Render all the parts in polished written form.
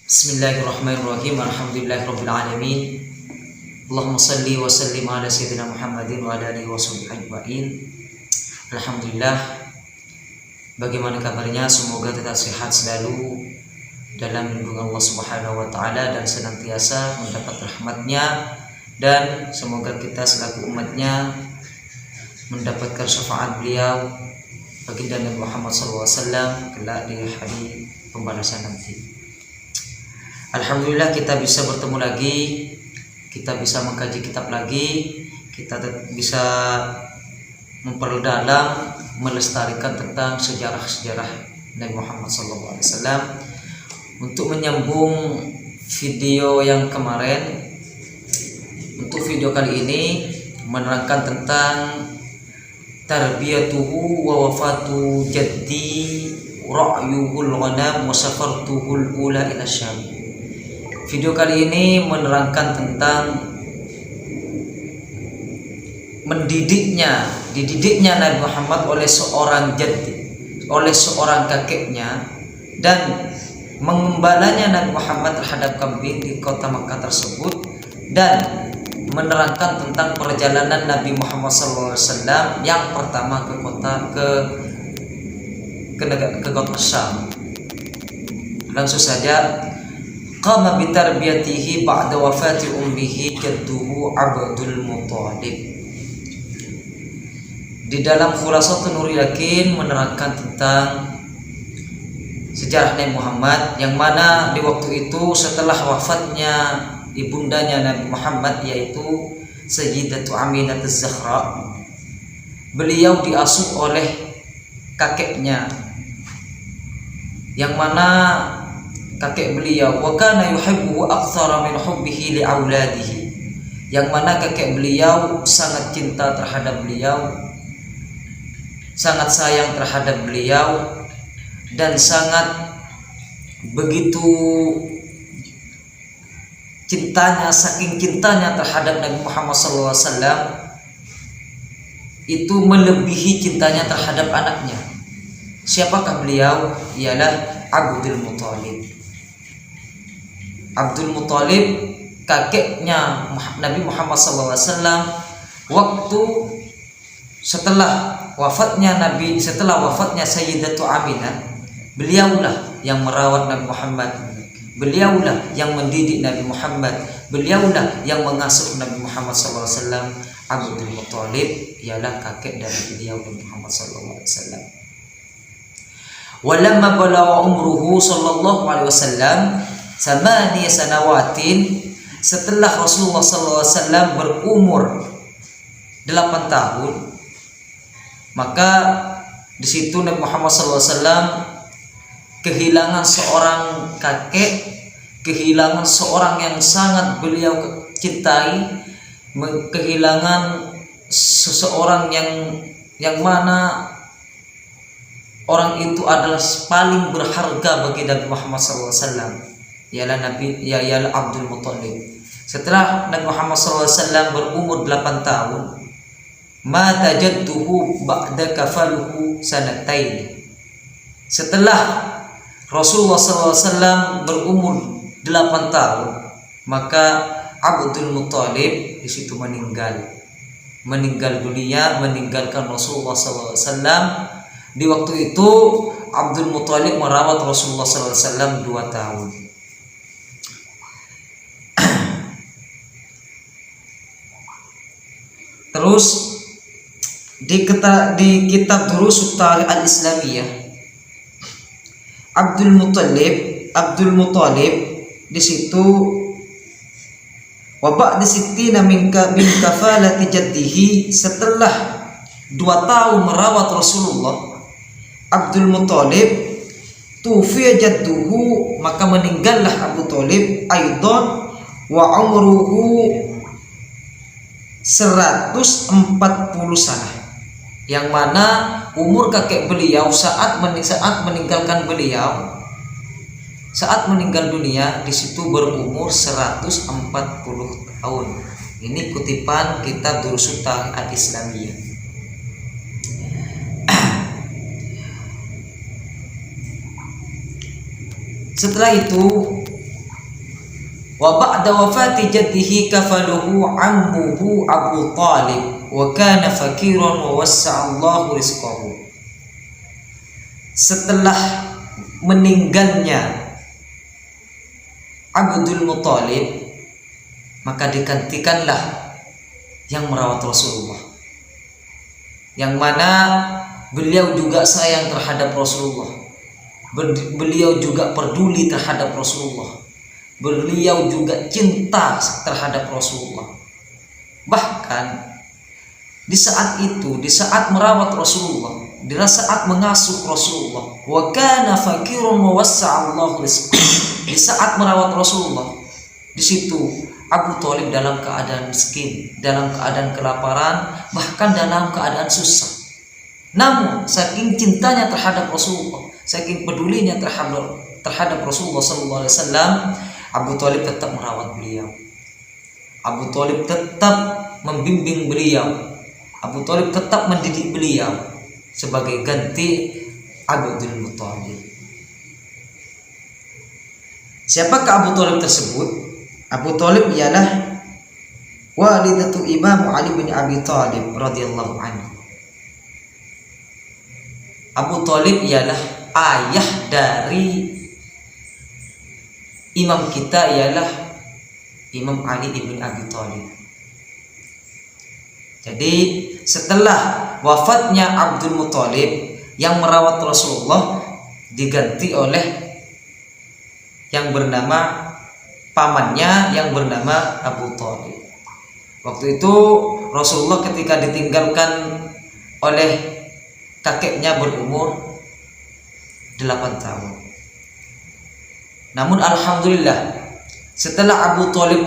Bismillahirrahmanirrahim. Alhamdulillahirabbil alamin. Allahumma shalli wa sallim ala sayyidina Muhammadin wa ala alihi washabbihi ajmain. Alhamdulillah. Bagaimana kabarnya? Semoga tetap sehat selalu dalam lindungan Allah Subhanahu wa taala dan senantiasa mendapat rahmatnya, dan semoga kita selaku umatnya mendapatkan syafaat beliau baginda Nabi Muhammad SAW kelak di hari pembalasan nanti. Alhamdulillah kita bisa bertemu lagi, kita bisa mengkaji kitab lagi, kita bisa memperdalam, melestarikan tentang sejarah-sejarah Nabi Muhammad SAW. Untuk menyambung video yang kemarin, untuk video kali ini menerangkan tentang tarbiyatuhu wa wafatu jaddi ra'yuhul ghanam wa safartuhul ula ila Syam. Video kali ini menerangkan tentang dididiknya Nabi Muhammad oleh seorang jaddi, oleh seorang kakeknya, dan mengembalanya Nabi Muhammad terhadap kambing di kota Makkah tersebut, dan menerangkan tentang perjalanan Nabi Muhammad SAW yang pertama ke kota Syam. Langsung saja. Qama bitarbiyatihi ba'da wafati ummihi jadduhu Abdul Muthalib. Di dalam Khulasatul Nurul Yakin menerangkan tentang sejarah Nabi Muhammad, yang mana di waktu itu setelah wafatnya ibundanya Nabi Muhammad, yaitu Sayyidatu Aminah Az-Zahra, beliau diasuh oleh kakeknya, yang mana kakek beliau wa kana yuhibbu aktsara min hubbihi li auladihi, yang mana kakek beliau sangat cinta terhadap beliau, sangat sayang terhadap beliau, dan sangat begitu cintanya, saking cintanya terhadap Nabi Muhammad SAW itu melebihi cintanya terhadap anaknya. Siapakah beliau? Ialah Abdul Muthalib. Abdul Muthalib, kakeknya Nabi Muhammad SAW, waktu setelah wafatnya Sayyidatu Aminah, beliaulah yang merawat Nabi Muhammad, beliaulah yang mendidik Nabi Muhammad, beliaulah yang mengasuh Nabi Muhammad SAW. Abdul Muthalib ialah kakek dari beliau Nabi Muhammad SAW. Walamma balagha umruhu sallallahu alaihi wasallam 8 sanawatin, setelah Rasulullah SAW berumur 8 tahun, maka di situ Nabi Muhammad SAW kehilangan seorang kakek, kehilangan seorang yang sangat beliau cintai, kehilangan seseorang yang mana orang itu adalah paling berharga bagi Nabi Muhammad SAW, ialah Abdul Muthalib. Setelah Nabi Muhammad SAW berumur 8 tahun, mata jadduhu ba'da kafaluhu sanatain. Setelah Rasulullah SAW berumur 8 tahun, maka Abdul Muthalib di situ meninggal dunia, meninggalkan Rasulullah SAW. Di waktu itu Abdul Muthalib merawat Rasulullah SAW 2 tahun. Terus di kitab Durusut Tarikh Al-Islamiyah, Abdul Muthalib di situ wa ba'da sittina min kafalati jaddihi, setelah 2 tahun merawat Rasulullah, Abdul Muthalib tufiya jadduhu, maka meninggallah Abu Thalib aidan wa umruhu 140 sana, yang mana umur kakek beliau saat meninggal dunia di situ berumur 140 tahun. Ini kutipan kitab Durusut Tarikh Al-Islamiyah. Setelah itu, wa ba'da wafati jaddihi kafaluhu ammuhu Abu Talib wa kana fakiran wa wassa'allahu rizqahu. Setelah meninggalnya Abdul Muthalib, maka digantikanlah yang merawat Rasulullah, yang mana beliau juga sayang terhadap Rasulullah, beliau juga peduli terhadap Rasulullah, beliau juga cinta terhadap Rasulullah. Bahkan di saat itu, di saat merawat Rasulullah, di saat mengasuh Rasulullah, wa kana fakirun wa wassa'allahu rizqahu, di saat merawat Rasulullah, di situ Abu Thalib dalam keadaan miskin, dalam keadaan kelaparan, bahkan dalam keadaan susah. Namun saking cintanya terhadap Rasulullah, saking pedulinya terhadap Rasulullah sallallahu alaihi wasallam, Abu Thalib tetap merawat beliau. Abu Thalib tetap membimbing beliau. Abu Thalib tetap mendidik beliau sebagai ganti Abdul Muthalib. Siapakah Abu Thalib tersebut? Abu Thalib ialah walidatu Imam Ali bin Abi Thalib radhiyallahu anhu. Abu Thalib ialah ayah dari imam kita, ialah Imam Ali bin Abi Thalib. Jadi setelah wafatnya Abdul Muthalib, yang merawat Rasulullah diganti oleh yang bernama pamannya yang bernama Abu Thalib. Waktu itu Rasulullah ketika ditinggalkan oleh kakeknya berumur 8 tahun. Namun alhamdulillah setelah Abu Thalib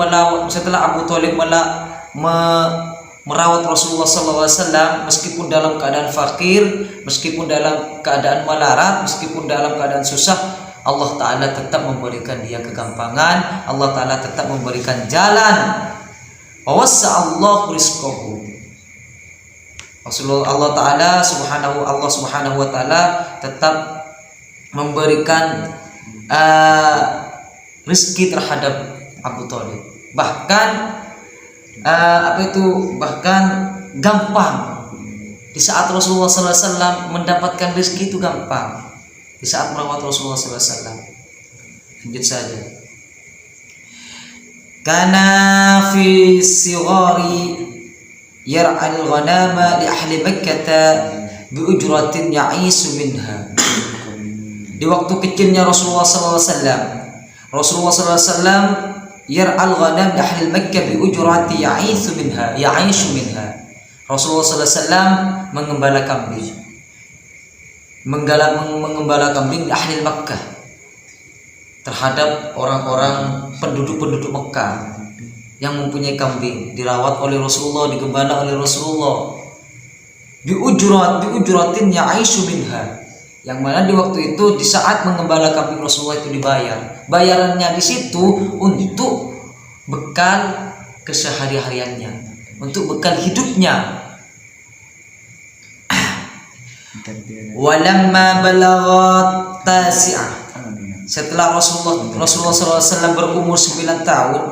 merawat Rasulullah SAW, meskipun dalam keadaan fakir, meskipun dalam keadaan melarat, meskipun dalam keadaan susah, Allah Ta'ala tetap memberikan dia kegampangan, Allah Ta'ala tetap memberikan jalan. Wa wassa'allahu rizqahu. Allah Ta'ala Subhanahu wa Ta'ala tetap memberikan rezeki terhadap Abu Thalib. Bahkan bahkan gampang. Di saat Rasulullah SAW mendapatkan rezeki itu gampang. Di saat merawat Rasulullah SAW. Lanjut saja. Kana fi sighari yar'al ghanama li ahli Makkah bi ujratin ya'isu minha. Di waktu kecilnya Rasulullah SAW, Rasulullah SAW yar'al ghanam li ahli Makkah bi ujrati ya'isu minha. Rasulullah SAW mengembala kambing, mengembala kambing di ahli Makkah terhadap orang-orang penduduk Mekah yang mempunyai kambing, dirawat oleh Rasulullah, digembala oleh Rasulullah. Bi ujratin ya'isu minha, yang mana di waktu itu di saat mengembala kambing Rasulullah itu dibayar. Bayarannya di situ untuk bekal kesehari-hariannya, untuk bekal hidupnya. Walamma balaghat tasi'ah, setelah Rasulullah SAW berumur 9 tahun,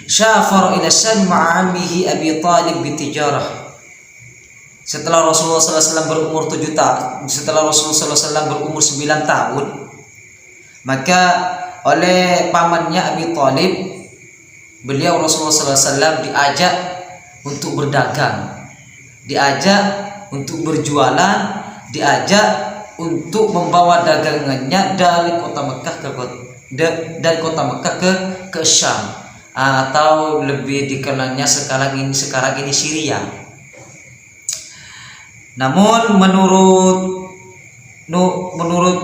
syafar ila Syam ma'amihi Abi Talib bitijarah. Setelah Rasulullah SAW berumur 7 tahun, setelah Rasulullah SAW berumur 9 tahun, maka oleh pamannya Abi Talib, beliau Rasulullah SAW diajak untuk berdagang, diajak untuk berjualan, diajak untuk membawa dagangannya dari kota Mekah ke Syam, atau lebih dikenalnya sekarang ini Syria. Namun menurut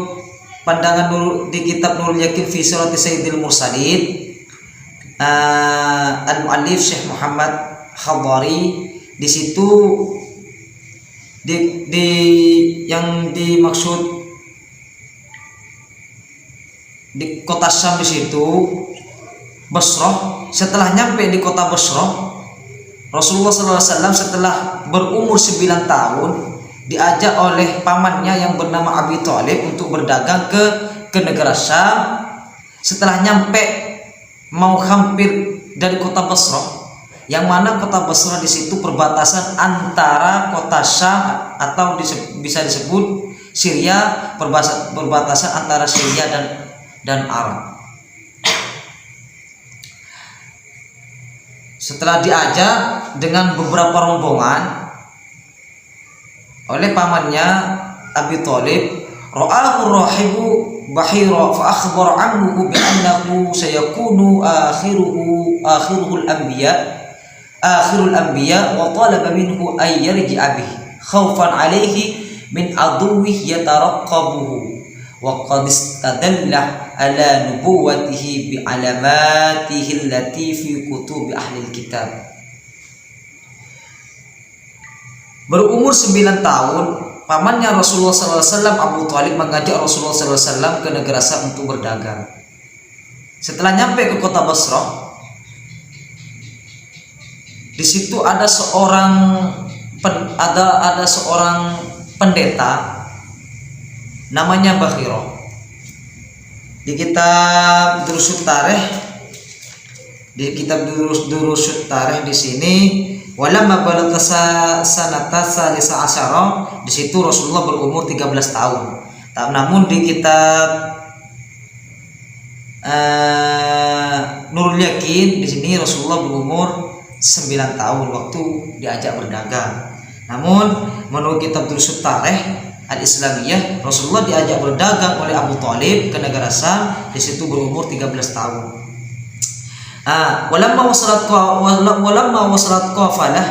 pandangan di kitab Nurul Yakin fi Sirati Sayyidil Mursalin, al-muallif Syekh Muhammad Khadari, di situ yang dimaksud di kota Syam di situ Basrah. Setelah nyampe di kota Basrah, Rasulullah SAW setelah berumur 9 tahun diajak oleh pamannya yang bernama Abi Thalib untuk berdagang ke ke negara Syam. Setelah nyampe mau hampir dari kota Basrah, yang mana kota Basrah di situ perbatasan antara kota Syam atau bisa disebut Syria, perbatasan antara Syria dan Arab. Setelah diajak dengan beberapa rombongan oleh pamannya Abi Thalib, ra'ahu rahibu bahira fa akhbara anhu bi annahu sayakunu akhirul anbiya wa talaba minhu ay yarji'a bihi khaufan alayhi min aduwwihi yataraqqabuhu wa qad istadalla ala nubuwwatihi bi alamatihi allati fi kutubi ahli kitab. Berumur 9 tahun, pamannya Rasulullah SAW, Abu Thalib, mengajak Rasulullah SAW ke negara Syam untuk berdagang. Setelah nyampe ke kota Basrah, di situ ada seorang pendeta namanya Bakhira. Di kitab Durusut Tarikh di sini, walamma balagha sanata salisa asyara, di situ Rasulullah berumur 13 tahun. Namun di kitab Nurul Yakin di sini Rasulullah berumur 9 tahun waktu diajak berdagang. Namun menurut kitab Durusut Tarikh Al-Islamiyah, Rasulullah diajak berdagang oleh Abu Thalib ke negara Syam, di situ berumur 13 tahun. Walamma wasalat qafalah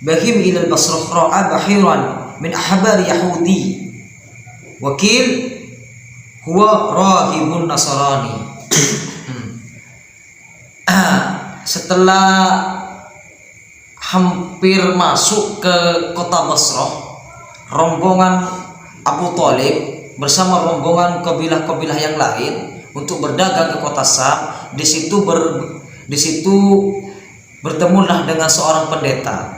bahim ila al-Basrah ra'a bahiran min ahbari Yahudi wakil huwa rahibun Nasrani. Setelah hampir masuk ke kota Basrah, rombongan Abu Thalib bersama rombongan kabilah-kabilah yang lain untuk berdagang ke kota Syam. Di situ bertemulah dengan seorang pendeta.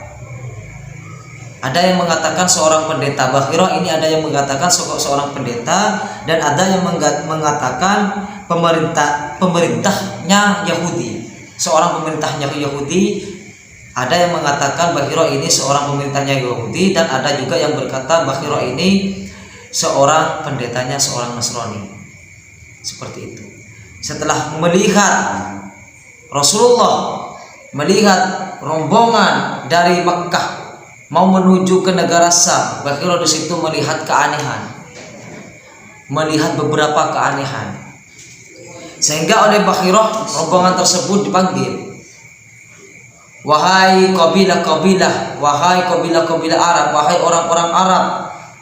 Ada yang mengatakan seorang pendeta Bakhira ini, ada yang mengatakan seorang pendeta, dan ada yang mengatakan pemerintahnya Yahudi, seorang pemerintahnya Yahudi. Ada yang mengatakan Bakhira ini seorang pemerintahnya Yahudi, dan ada juga yang berkata Bakhira ini seorang pendetanya seorang Nasrani. Seperti itu. Setelah Rasulullah melihat rombongan dari Makkah mau menuju ke negara Syam, Bakhira di situ melihat keanehan, melihat beberapa keanehan, sehingga oleh Bakhira rombongan tersebut dipanggil, wahai kabilah-kabilah, wahai kabilah-kabilah Arab, wahai orang-orang Arab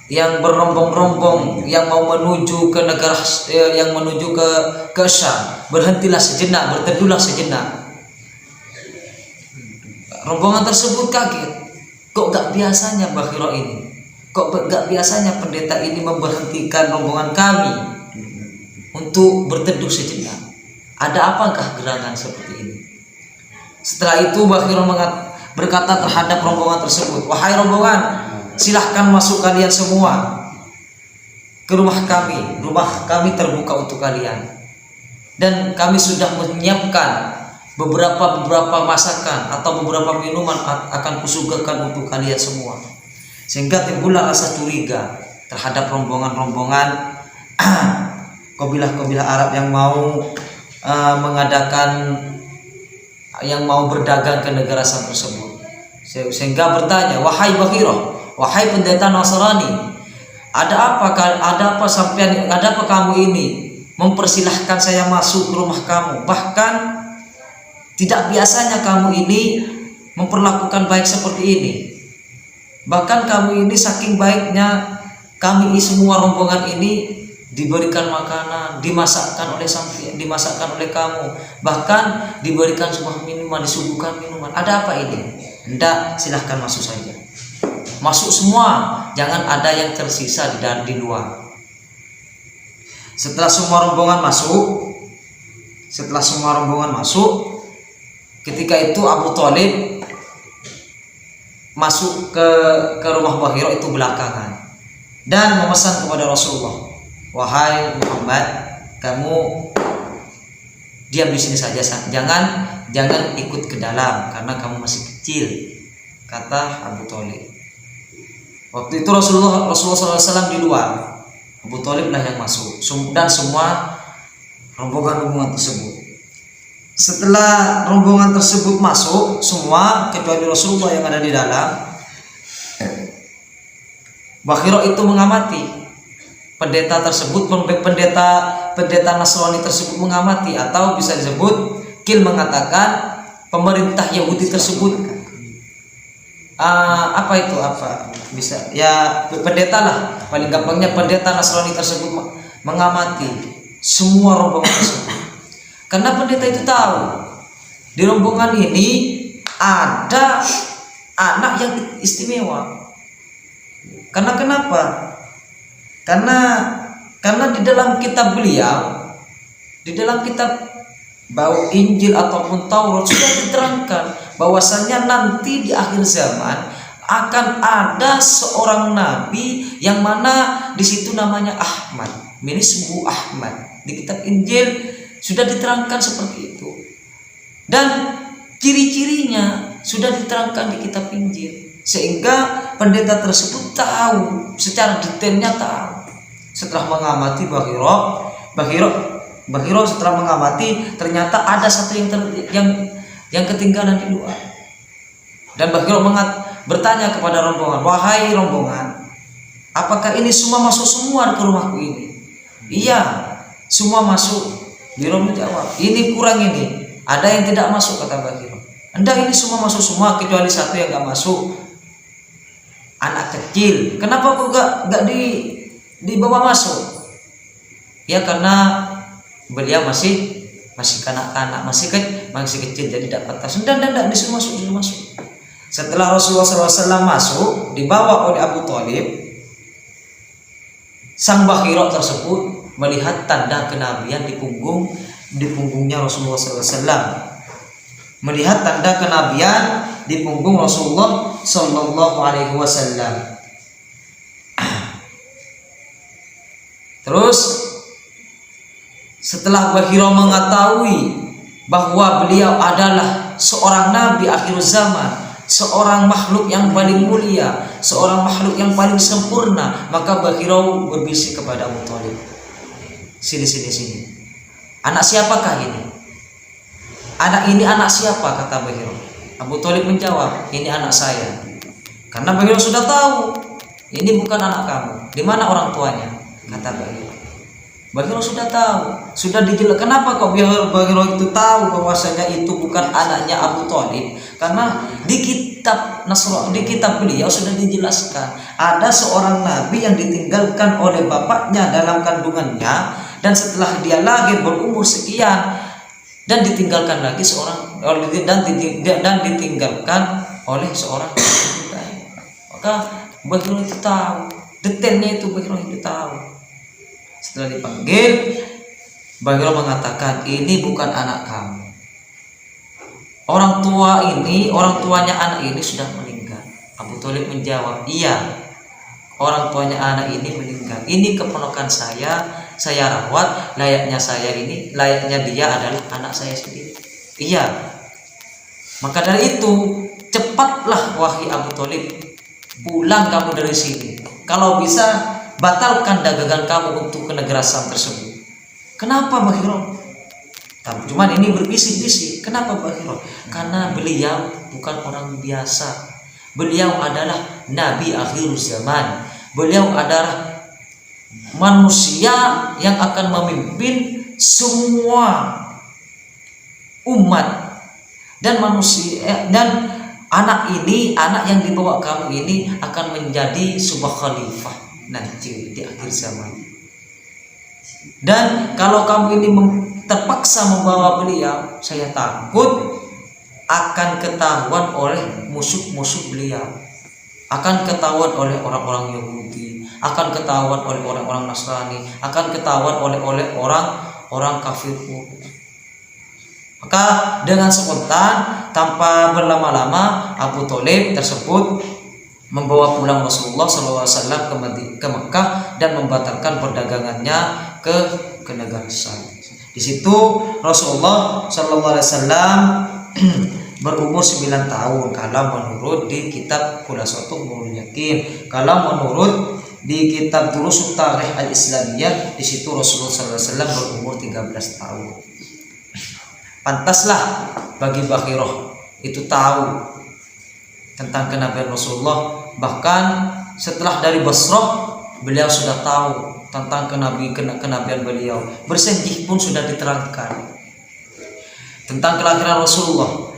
yang berombong-rombong yang mau menuju ke negara, yang menuju ke Syam, berhentilah sejenak, berteduhlah sejenak. Rombongan tersebut kaget, kok gak biasanya Bakhira ini, kok gak biasanya pendeta ini memberhentikan rombongan kami untuk berteduh sejenak. Ada apakah gerangan seperti ini? Setelah itu Bakhira berkata terhadap rombongan tersebut, wahai rombongan, silahkan masuk kalian semua ke rumah kami terbuka untuk kalian, dan kami sudah menyiapkan beberapa masakan atau beberapa minuman akan kusuguhkan untuk kalian semua. Sehingga timbullah rasa curiga terhadap rombongan kabilah-kabilah Arab yang mau yang mau berdagang ke negara Syam tersebut. Sehingga bertanya, wahai Bakhira, wahai pendeta Nasrani, ada apa sampean, ada apa kamu ini mempersilahkan saya masuk ke rumah kamu? Bahkan tidak biasanya kamu ini memperlakukan baik seperti ini. Bahkan kamu ini saking baiknya, kami semua rombongan ini diberikan makanan, dimasakkan oleh kamu, bahkan diberikan sebuah minuman, disuguhkan minuman. Ada apa ini? Hendak, silahkan masuk saja. Masuk semua, jangan ada yang tersisa di luar. Setelah semua rombongan masuk, ketika itu Abu Thalib masuk ke rumah Bakhira itu belakangan dan memesan kepada Rasulullah, wahai Muhammad, kamu diam di sini saja, jangan ikut ke dalam karena kamu masih kecil, kata Abu Thalib. Waktu itu Rasulullah SAW di luar, Abu Thalib lah yang masuk, dan semua rombongan tersebut. Setelah rombongan tersebut masuk semua kecuali Rasulullah yang ada di dalam, Bakhira itu mengamati pendeta tersebut, pendeta Nasrani tersebut mengamati, atau bisa disebut Qil mengatakan pemerintah Yahudi tersebut bisa ya pendeta lah, paling gampangnya pendeta Nasrani tersebut mengamati semua rombongan tersebut. Karena pendeta itu tahu di rombongan ini ada anak yang istimewa. Karena kenapa? Karena di dalam kitab beliau, di dalam kitab bau Injil ataupun Taurat sudah diterangkan bahwasanya nanti di akhir zaman akan ada seorang nabi yang mana di situ namanya Ahmad, minismu Ahmad. Di kitab Injil sudah diterangkan seperti itu, dan ciri-cirinya sudah diterangkan di kitab Injil, sehingga pendeta tersebut tahu secara detailnya tahu. Setelah mengamati Bakhira setelah mengamati ternyata ada satu yang ketinggalan di luar, dan Bakhira bertanya kepada rombongan, wahai rombongan, apakah ini semua masuk semua ke rumahku ini? Iya, semua masuk. Biro menjawab, ini kurang ini, ada yang tidak masuk, kata Bakhira. Hendak ini semua masuk semua kecuali satu yang gak masuk, anak kecil. Kenapa kok gak dibawa masuk? Ya karena beliau masih kanak-kanak, masih kecil, jadi dapat tas. Dan disuruh masuk. Setelah Rasulullah SAW masuk, dibawa oleh Abu Thalib, sang Bakhira tersebut melihat tanda kenabian di punggungnya Rasulullah SAW. Melihat tanda kenabian di punggung Rasulullah SAW. Terus setelah Bakhira mengetahui bahwa beliau adalah seorang nabi akhir zaman, seorang makhluk yang paling mulia, seorang makhluk yang paling sempurna, maka Bakhira berbisik kepada Abu Thalib, sini. Anak siapakah ini? Anak ini anak siapa? Kata Bakhira. Abu Thalib menjawab, ini anak saya. Karena Bakhira sudah tahu ini bukan anak kamu. Di mana orang tuanya? Kata Bakhira. Bakhira sudah tahu, sudah dijelaskan. Kenapa kok Bakhira itu tahu bahwasanya itu bukan anaknya Abu Thalib? Karena di kitab beliau sudah dijelaskan ada seorang nabi yang ditinggalkan oleh bapaknya dalam kandungannya, dan setelah dia lahir berumur sekian dan ditinggalkan lagi ditinggalkan oleh seorang budak. Maka Bakhira itu tahu detailnya, itu Bakhira itu tahu. Setelah dipanggil, Bakhira mengatakan, ini bukan anak kamu. Orang tuanya anak ini sudah meninggal. Abu Thalib menjawab, iya, orang tuanya anak ini meninggal. Ini keponakan saya rawat, layaknya dia adalah anak saya sendiri. Iya. Maka dari itu, cepatlah wahai Abu Thalib, pulang kamu dari sini. Kalau bisa, batalkan dagangan kamu untuk ke negara Syam tersebut. Kenapa Bakhira? Cuman ini berbisik-bisik. Kenapa Bakhira? Karena beliau bukan orang biasa. Beliau adalah Nabi akhir zaman. Beliau adalah manusia yang akan memimpin semua umat, dan anak yang dibawa kamu ini akan menjadi sebuah khalifah nanti di akhir zaman. Dan kalau kamu ini terpaksa membawa beliau, saya takut akan ketahuan oleh musuh-musuh beliau, akan ketahuan oleh orang-orang Yahudi, akan ketahuan oleh orang-orang Nasrani, akan ketahuan oleh orang kafir. Maka dengan spontan tanpa berlama-lama Abu Thalib tersebut membawa pulang Rasulullah SAW ke Mekah dan membatalkan perdagangannya ke negara Syam. Di situ Rasulullah Shallallahu Alaihi Wasallam berumur 9 tahun kalau menurut di kitab Khulasatul Yakin. Kalau menurut di kitab Durusut Tarikh Al-Islamiyah, di situ Rasulullah Shallallahu Alaihi Wasallam berumur 13 tahun. Pantaslah bagi Bakhirah itu tahu tentang kenabian Rasulullah. Bahkan setelah dari Basrah, beliau sudah tahu tentang kenabian beliau. Bersenjih pun sudah diterangkan tentang kelahiran Rasulullah.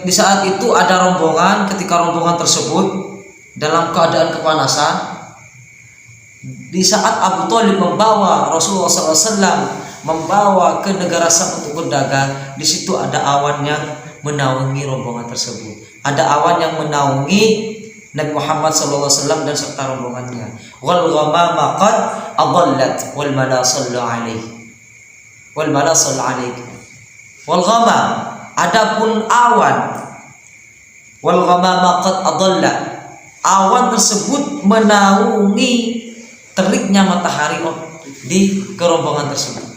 Di saat itu ada rombongan, ketika rombongan tersebut dalam keadaan kepanasan, di saat Abu Thalib membawa Rasulullah SAW membawa ke negara Syam untuk berdagang, di situ ada awan yang menaungi rombongan tersebut. Ada awan yang menaungi Nabi Muhammad SAW dan serta rombongannya. Wal ghamama qad adallat wal mala sallu alaihi wal mala sallu alaihi. Wal ghamam, adapun awan, wal ghamama qad adallat, awan tersebut menaungi teriknya matahari di kerombongan tersebut.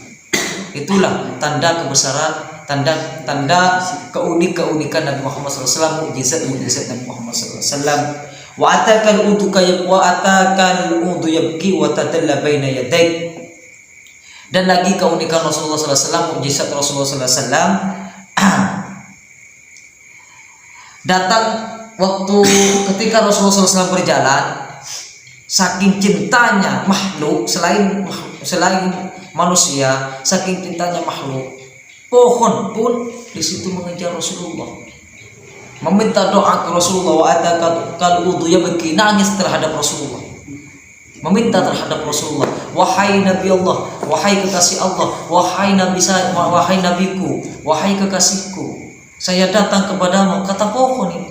Itulah tanda kebesaran, tanda keunikan Nabi Muhammad SAW, mukjizat Nabi Muhammad SAW. Wa atakal udu yabki wa tadalla baina yaday. Dan lagi keunikan Rasulullah SAW, mukjizat Rasulullah SAW, datang waktu ketika Rasulullah SAW berjalan, saking cintanya makhluk selain manusia, saking cintanya makhluk, pohon pun di situ mengejar Rasulullah, meminta doa ke Rasulullah. Wa atakal udu yabki, nangis terhadap Rasulullah, meminta terhadap Rasulullah. Wahai Nabi Allah, wahai kekasih Allah, wahai Nabi saya, wahai Nabiku, wahai kekasihku, saya datang kepadamu. Kata pohon ini.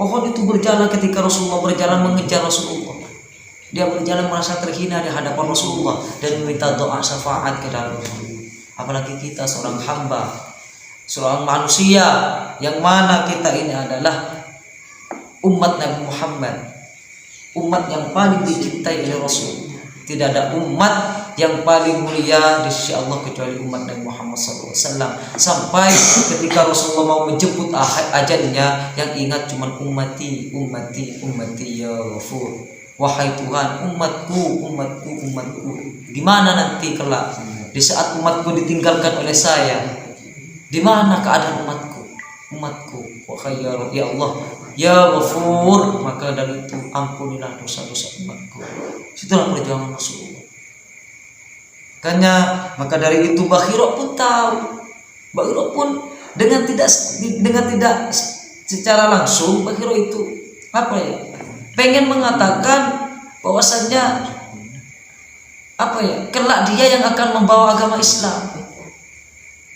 Pohon itu berjalan ketika Rasulullah berjalan mengejar Rasulullah. Dia berjalan merasa terhina di hadapan Rasulullah dan meminta doa syafaat ke dalam Rasulullah. Apalagi kita seorang hamba, seorang manusia, yang mana kita ini adalah umat Nabi Muhammad, umat yang paling dicintai oleh Rasul. Tidak ada umat yang paling mulia di sisi Allah kecuali umat Nabi Muhammad SAW. Sampai ketika Rasulullah mau menjemput ajalnya, yang ingat cuma ummati ya Ghafur. Wahai Tuhan, umatku. Gimana nanti kelak di saat umatku ditinggalkan oleh saya? Di mana keadaan umatku? Wahai ya Allah, ya Ghafur, maka dari itu ampunilah dosa-dosa umatku. Itulah perjuangan Rasulullah. Maka dari itu Bakhirah pun tahu. Bakhirah pun dengan tidak secara langsung, Bakhirah itu pengen mengatakan bahwasanya kelak dia yang akan membawa agama Islam.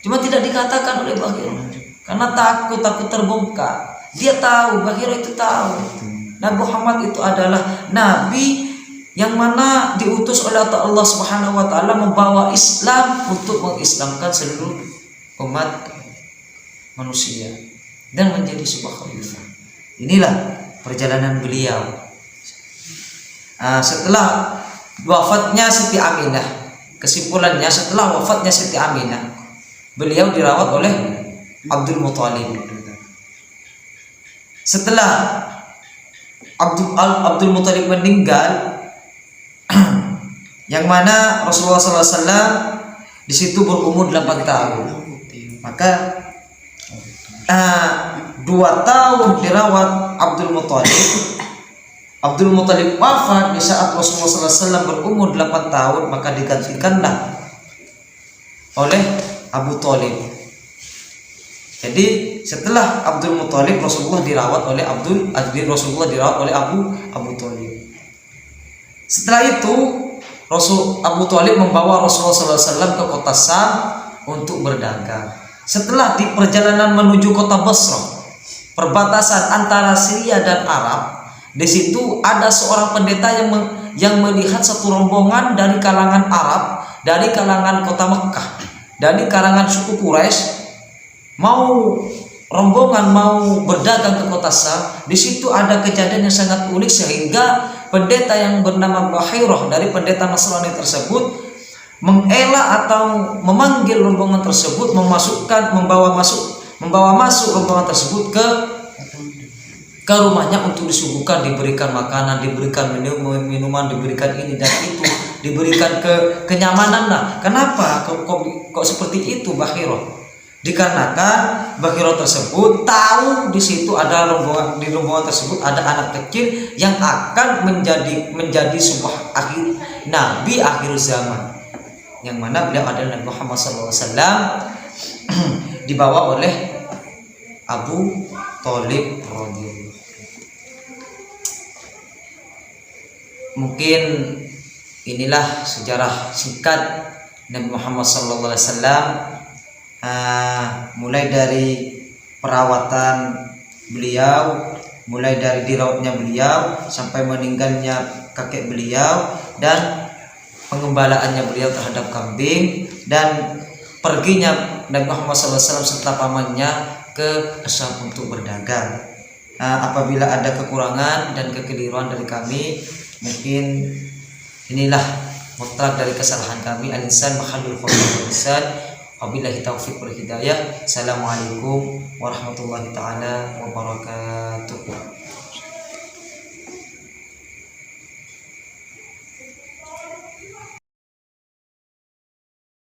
Cuma tidak dikatakan oleh Bakhirah karena takut terbongkar. Dia tahu, Bakhirah itu tahu Nabi Muhammad itu adalah nabi yang mana diutus oleh Allah Subhanahu wa taala membawa Islam untuk mengislamkan seluruh umat manusia dan menjadi sebuah khalifah. Inilah perjalanan beliau. Setelah wafatnya Siti Aminah, kesimpulannya setelah wafatnya Siti Aminah, beliau dirawat oleh Abdul Muthalib. Setelah Abdul Muthalib meninggal, yang mana Rasulullah SAW di situ berumur 8 tahun, maka 2 tahun dirawat Abdul Muthalib. Abdul Muthalib wafat di saat Rasulullah SAW berumur 8 tahun, maka digantikanlah oleh Abu Thalib. Jadi setelah Abdul Muthalib, Rasulullah dirawat oleh Abu Thalib. Setelah itu Abu Thalib membawa Rasulullah SAW ke kota Syam untuk berdagang. Setelah di perjalanan menuju kota Basrah, perbatasan antara Syria dan Arab, di situ ada seorang pendeta yang melihat satu rombongan dari kalangan Arab, dari kalangan kota Mekah, dari kalangan suku Quraisy mau rombongan mau berdagang ke kota Sam. Di situ ada kejadian yang sangat unik sehingga pendeta yang bernama Bahirah dari pendeta Nasrani tersebut mengelak atau memanggil rombongan tersebut, membawa masuk rombongan tersebut ke rumahnya untuk disuguhkan, diberikan makanan, diberikan minuman, diberikan ini dan itu, diberikan kenyamanan lah. Kenapa kok seperti itu Bahirah? Dikarenakan Bahirah tersebut tahu di situ ada rombongan tersebut ada anak kecil yang akan menjadi sebuah nabi akhir zaman, yang mana beliau adalah Nabi Muhammad SAW dibawa oleh Abu Thalib radhiyallahu. Mungkin inilah sejarah singkat Nabi Muhammad SAW, mulai dari perawatan beliau, mulai dari dirawatnya beliau sampai meninggalnya kakek beliau dan pengembalaannya beliau terhadap kambing dan perginya Nabi Muhammad SAW serta pamannya ke Syam untuk berdagang. Apabila ada kekurangan dan kekeliruan dari kami, mungkin inilah mutlak dari kesalahan kami. Al-insan mahallul khawful insan. Wabillahi taufiq wal hidayah. Assalamualaikum warahmatullahi taala wabarakatuh.